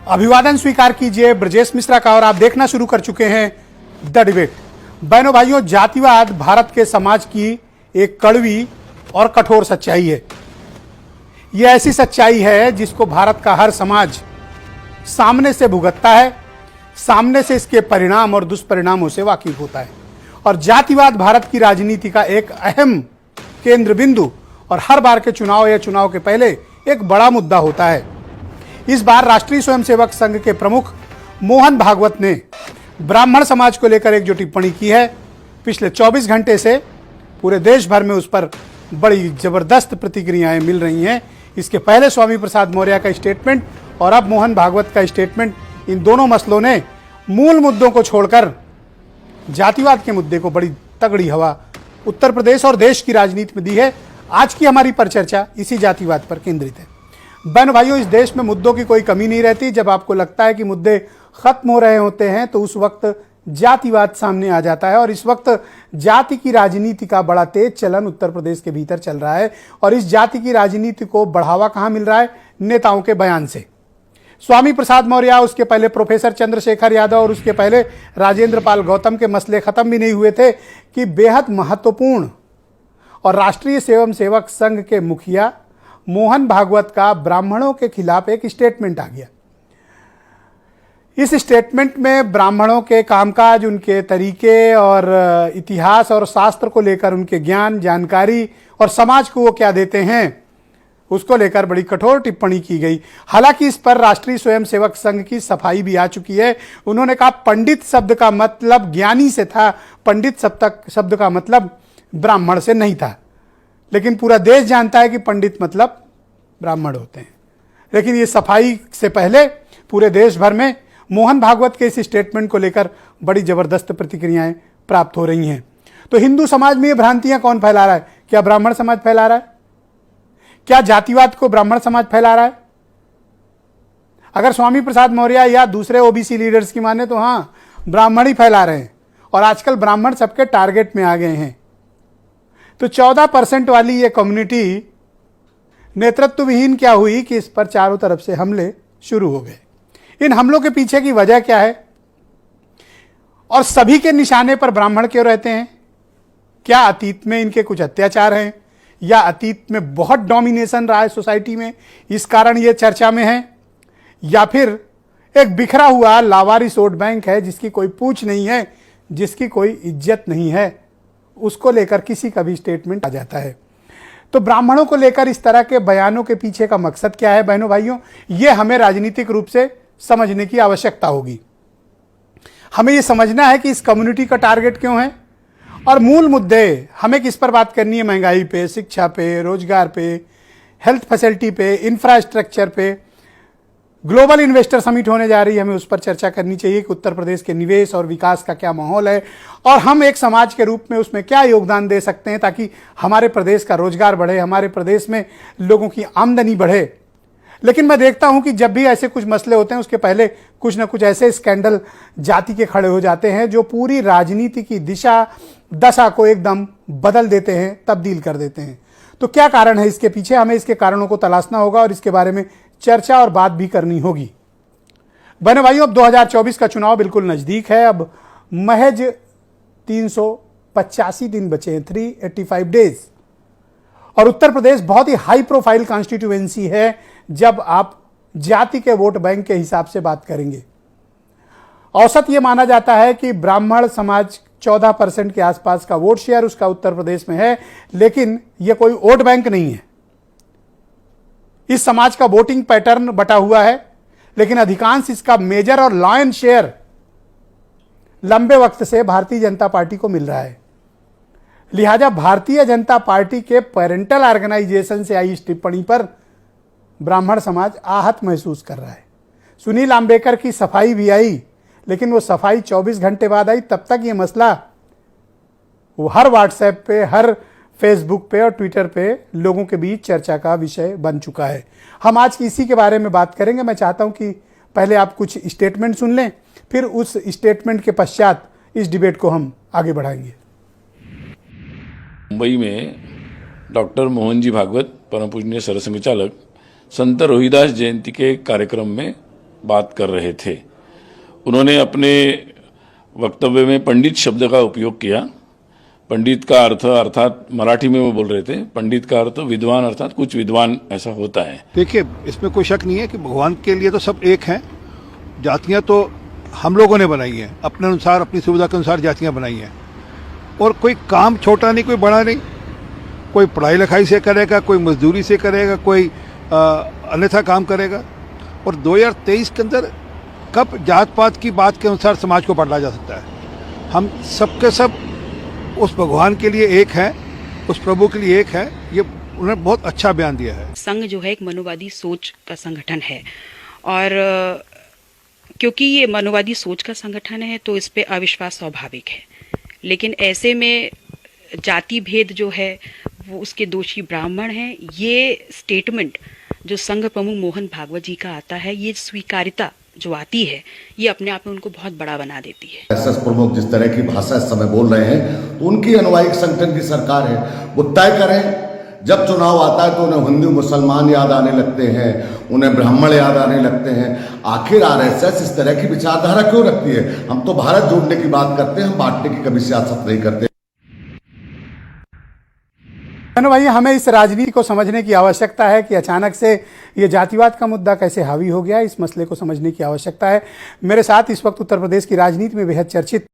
अभिवादन स्वीकार कीजिए ब्रजेश मिश्रा का और आप देखना शुरू कर चुके हैं द डिबेट। बहनों भाइयों, जातिवाद भारत के समाज की एक कड़वी और कठोर सच्चाई है। यह ऐसी सच्चाई है जिसको भारत का हर समाज सामने से भुगतता है, सामने से इसके परिणाम और दुष्परिणामों से वाकिफ होता है। और जातिवाद भारत की राजनीति का एक अहम केंद्र बिंदु और हर बार के चुनाव या चुनाव के पहले एक बड़ा मुद्दा होता है। इस बार राष्ट्रीय स्वयंसेवक संघ के प्रमुख मोहन भागवत ने ब्राह्मण समाज को लेकर एक जो टिप्पणी की है, पिछले 24 घंटे से पूरे देश भर में उस पर बड़ी जबरदस्त प्रतिक्रियाएं मिल रही हैं। इसके पहले स्वामी प्रसाद मौर्य का स्टेटमेंट और अब मोहन भागवत का स्टेटमेंट, इन दोनों मसलों ने मूल मुद्दों को छोड़कर जातिवाद के मुद्दे को बड़ी तगड़ी हवा उत्तर प्रदेश और देश की राजनीति में दी है। आज की हमारी परिचर्चा इसी जातिवाद पर केंद्रित है। बहन भाइयों, इस देश में मुद्दों की कोई कमी नहीं रहती। जब आपको लगता है कि मुद्दे खत्म हो रहे होते हैं तो उस वक्त जातिवाद सामने आ जाता है। और इस वक्त जाति की राजनीति का बड़ा तेज चलन उत्तर प्रदेश के भीतर चल रहा है। और इस जाति की राजनीति को बढ़ावा कहां मिल रहा है? नेताओं के बयान से। स्वामी प्रसाद मौर्य, उसके पहले प्रोफेसर चंद्रशेखर यादव और उसके पहले राजेंद्र पाल गौतम के मसले खत्म भी नहीं हुए थे कि बेहद महत्वपूर्ण और राष्ट्रीय स्वयंसेवक संघ के मुखिया मोहन भागवत का ब्राह्मणों के खिलाफ एक स्टेटमेंट आ गया। इस स्टेटमेंट में ब्राह्मणों के कामकाज, उनके तरीके और इतिहास और शास्त्र को लेकर उनके ज्ञान, जानकारी और समाज को वो क्या देते हैं, उसको लेकर बड़ी कठोर टिप्पणी की गई। हालांकि इस पर राष्ट्रीय स्वयंसेवक संघ की सफाई भी आ चुकी है। उन्होंने कहा पंडित शब्द का मतलब ज्ञानी से था, पंडित शब्द का मतलब ब्राह्मण से नहीं था। लेकिन पूरा देश जानता है कि पंडित मतलब ब्राह्मण होते हैं। लेकिन ये सफाई से पहले पूरे देश भर में मोहन भागवत के इस स्टेटमेंट को लेकर बड़ी जबरदस्त प्रतिक्रियाएं प्राप्त हो रही हैं। तो हिंदू समाज में ये भ्रांतियां कौन फैला रहा है? क्या ब्राह्मण समाज फैला रहा है? क्या जातिवाद को ब्राह्मण समाज फैला रहा है? अगर स्वामी प्रसाद मौर्य या दूसरे ओबीसी लीडर्स की माने तो हां, ब्राह्मण ही फैला रहे हैं। और आजकल ब्राह्मण सबके टारगेट में आ गए हैं। तो 14% वाली ये कम्युनिटी नेतृत्व विहीन क्या हुई कि इस पर चारों तरफ से हमले शुरू हो गए। इन हमलों के पीछे की वजह क्या है? और सभी के निशाने पर ब्राह्मण क्यों रहते हैं? क्या अतीत में इनके कुछ अत्याचार हैं या अतीत में बहुत डोमिनेशन रहा है सोसाइटी में, इस कारण ये चर्चा में है? या फिर एक बिखरा हुआ लावारिस वोट बैंक है जिसकी कोई पूछ नहीं है, जिसकी कोई इज्जत नहीं है, उसको लेकर किसी का भी स्टेटमेंट आ जाता है। तो ब्राह्मणों को लेकर इस तरह के बयानों के पीछे का मकसद क्या है? बहनों भाइयों, यह हमें राजनीतिक रूप से समझने की आवश्यकता होगी। हमें यह समझना है कि इस कम्युनिटी का टारगेट क्यों है और मूल मुद्दे हमें किस पर बात करनी है। महंगाई पे, शिक्षा पे, रोजगार पे, हेल्थ फैसिलिटी पे, इंफ्रास्ट्रक्चर पे। ग्लोबल इन्वेस्टर समिट होने जा रही है, हमें उस पर चर्चा करनी चाहिए कि उत्तर प्रदेश के निवेश और विकास का क्या माहौल है और हम एक समाज के रूप में उसमें क्या योगदान दे सकते हैं ताकि हमारे प्रदेश का रोजगार बढ़े, हमारे प्रदेश में लोगों की आमदनी बढ़े। लेकिन मैं देखता हूं कि जब भी ऐसे कुछ मसले होते हैं उसके पहले कुछ ना कुछ ऐसे स्कैंडल जाति के खड़े हो जाते हैं जो पूरी राजनीति की दिशा दशा को एकदम बदल देते हैं, तब्दील कर देते हैं। तो क्या कारण है इसके पीछे? हमें इसके कारणों को तलाशना होगा और इसके बारे में चर्चा और बात भी करनी होगी। बहनों भाइयों, अब 2024 का चुनाव बिल्कुल नजदीक है। अब महज 385 दिन बचे हैं, 385 डेज। और उत्तर प्रदेश बहुत ही हाई प्रोफाइल कॉन्स्टिट्यूएंसी है जब आप जाति के वोट बैंक के हिसाब से बात करेंगे। औसत यह माना जाता है कि ब्राह्मण समाज 14% के आसपास का वोट शेयर उसका उत्तर प्रदेश में है। लेकिन यह कोई वोट बैंक नहीं है। इस समाज का वोटिंग पैटर्न बटा हुआ है, लेकिन अधिकांश इसका मेजर और लॉयन शेयर लंबे वक्त से भारतीय जनता पार्टी को मिल रहा है। लिहाजा भारतीय जनता पार्टी के पेरेंटल ऑर्गेनाइजेशन से आई इस टिप्पणी पर ब्राह्मण समाज आहत महसूस कर रहा है। सुनील आम्बेकर की सफाई भी आई, लेकिन वो सफाई 24 घंटे बाद आई। तब तक ये मसला वो हर व्हाट्सएप पे, हर फेसबुक पे और ट्विटर पे लोगों के बीच चर्चा का विषय बन चुका है। हम आज इसी के बारे में बात करेंगे। मैं चाहता हूं कि पहले आप कुछ स्टेटमेंट सुन लें, फिर उस स्टेटमेंट के पश्चात इस डिबेट को हम आगे बढ़ाएंगे। मुंबई में डॉक्टर मोहन जी भागवत, परम पूजनीय सरसंघचालक, संत रोहिदास जयंती के कार्यक्रम में बात कर रहे थे। उन्होंने अपने वक्तव्य में पंडित शब्द का उपयोग किया। पंडित का अर्थ अर्थात मराठी में वो बोल रहे थे, पंडित का अर्थ विद्वान अर्थात कुछ विद्वान ऐसा होता है। देखिए, इसमें कोई शक नहीं है कि भगवान के लिए तो सब एक हैं। जातियां तो हम लोगों ने बनाई हैं, अपने अनुसार अपनी सुविधा के अनुसार जातियां बनाई हैं। और कोई काम छोटा नहीं, कोई बड़ा नहीं। कोई पढ़ाई लिखाई से करेगा, कोई मजदूरी से करेगा, कोई अन्यथा काम करेगा। और 2023 के अंदर कब जात पात की बात के अनुसार समाज को बांटा जा सकता है? हम सबके सब उस भगवान के लिए एक है, उस प्रभु के लिए एक है। ये उन्होंने बहुत अच्छा बयान दिया है। संघ जो है एक मनोवादी सोच का संगठन है और क्योंकि ये मनोवादी सोच का संगठन है तो इस पे अविश्वास स्वाभाविक है। लेकिन ऐसे में जाति भेद जो है वो उसके दोषी ब्राह्मण हैं। ये स्टेटमेंट जो संघ प्रमुख मोहन भागवत जी का आता है, ये स्वीकारिता जो आती है, ये अपने आप में उनको बहुत बड़ा बना देती है। एसएस प्रमुख जिस तरह की भाषा इस समय बोल रहे हैं, तो उनकी अनुयायी संगठन की सरकार है, वो तय करें। जब चुनाव आता है तो उन्हें हिंदू मुसलमान याद आने लगते हैं, उन्हें ब्राह्मण याद आने लगते हैं। आखिर आरएसएस इस तरह की विचारधारा क्यों रखती है? हम तो भारत जोड़ने की बात करते हैं, हम बांटने की कभी सियासत नहीं करते। भाई, हमें इस राजनीति को समझने की आवश्यकता है कि अचानक से ये जातिवाद का मुद्दा कैसे हावी हो गया। इस मसले को समझने की आवश्यकता है। मेरे साथ इस वक्त उत्तर प्रदेश की राजनीति में बेहद चर्चित